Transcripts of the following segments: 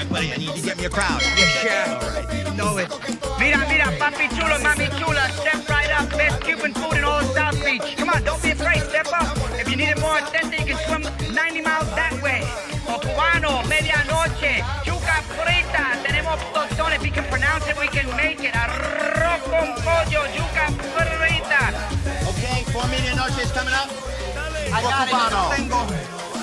right, buddy. I need you to get me a crowd. Yes, chef. All right. You know it. Mira, mira, papi chulo, mami chula. Step right up. Best Cuban food in all of South Beach. Come on, don't be afraid. Step up. If you need it more authentic, you can swim 90 miles that way. O cubano, medianoche, yuca frita. Tenemos tostones. If we can pronounce it, we can make it. Arroz con pollo, yuca frita. Okay, 4 medianoche is coming up. I got it.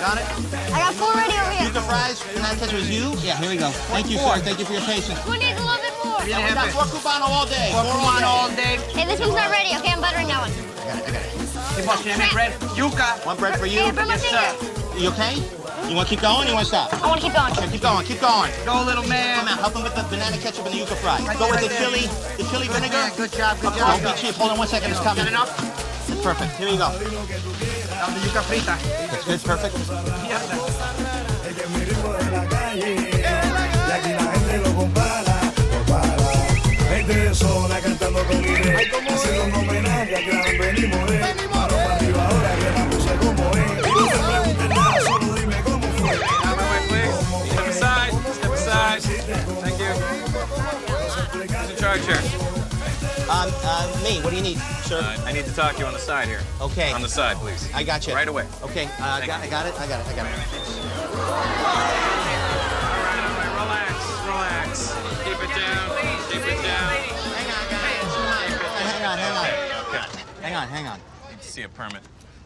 Got it? I got 4 ready over here. Yuca fries, and that was you? Yeah, here we go. Thank you, sir. Thank you for your patience. Who needs a little bit more? Yeah, we got 4 cubano all day. Cubano all day. Hey, this one's not ready. Okay, I'm buttering that one. I got it. Hey, boss, can I make bread? Yuca. One bread for you. Hey, burn my Yes, finger. You okay? You want to keep going or you want to stop? I want to keep going. Okay, keep going, keep going. Go, little man. Come on, help him with the banana ketchup and the yuca fry. Right Go with there, the chili vinegar. Yeah, good job, good Don't job. be cheap. Hold on 1 second, it's coming. Good enough? It's perfect. Here you go. Now the yuca frita. It's perfect. Gente sola cantando con Irene, haciendo un homenaje a gran Benny Moré. Mano para arriba ahora que la cosa como es. Y no te preguntes nada, solo dime cómo fue. Step aside. Step aside. Thank you. Who's in charge here? Me, what do you need, sir? I need to talk to you on the side here. Okay. On the side, please. I got you. Right away. Okay, I got it. All right. Relax. Keep it down. Keep it down. Hang on. Need to see a permit.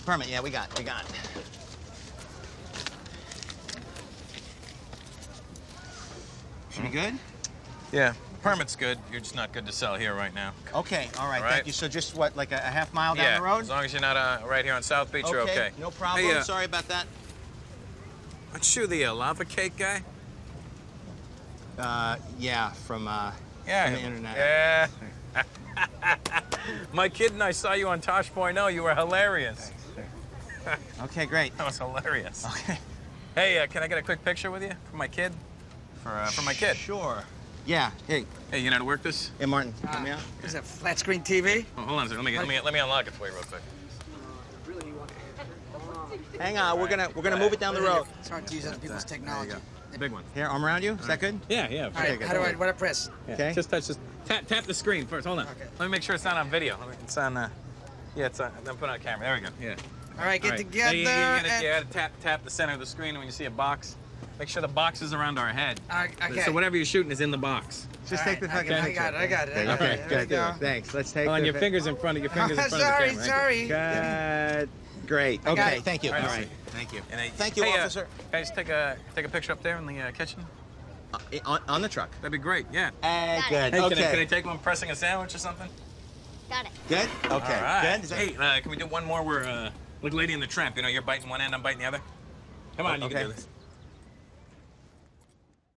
Permit, yeah, we got. Should be good? Yeah. Permit's good. You're just not good to sell here right now. Okay, all right, All right. thank you. So just what, like a half mile down Yeah. the road? As long as you're not right here on South Beach, you're okay. No problem. Hey, Sorry about that. aren't you the lava cake guy? Yeah, from Yeah. the internet. Yeah. My kid and I saw you on Tosh.0. You were hilarious. Okay, great. That was hilarious. Okay. Hey, can I get a quick picture with you for my kid? For my kid. Sure. Yeah. Hey, Hey, you know how to work this? hey, Martin, help me out. Is that flat screen TV? Oh, hold on a second. Let me unlock it for you real quick. Hang on, we're gonna move it down the road. It's hard to use other people's technology. The big one. Here, arm around you. Is that good? Yeah. All right, how do I, what do I press? Okay. Just touch this. Tap the screen first. Hold on. Okay. Let me make sure it's not on video. It's on. Yeah, it's on. Then put it on camera. There we go. Yeah. All right, get All right. together. You and- gotta tap the center of the screen when you see a box. Make sure the box is around our head. Okay. So whatever you're shooting is in the box. Just All take the right, fucking okay, picture. I got it. Okay, There we good. go. Thanks. Let's take On the your fingers in front of the camera. Sorry. Good. Great. got Okay, it. thank you. All right, All let's right. see. Thank you. And Thank you, hey, officer. Guys, take a picture up there in the kitchen. On the truck. That'd be great. Yeah. Good. Hey, Okay. can I take one pressing a sandwich or something? Got it. Good. Okay. All right. Good. Is that- Hey, can we do one more where, like Lady in the Tramp, you know, you're biting one end, I'm biting the other? Come on, you Okay. can do this.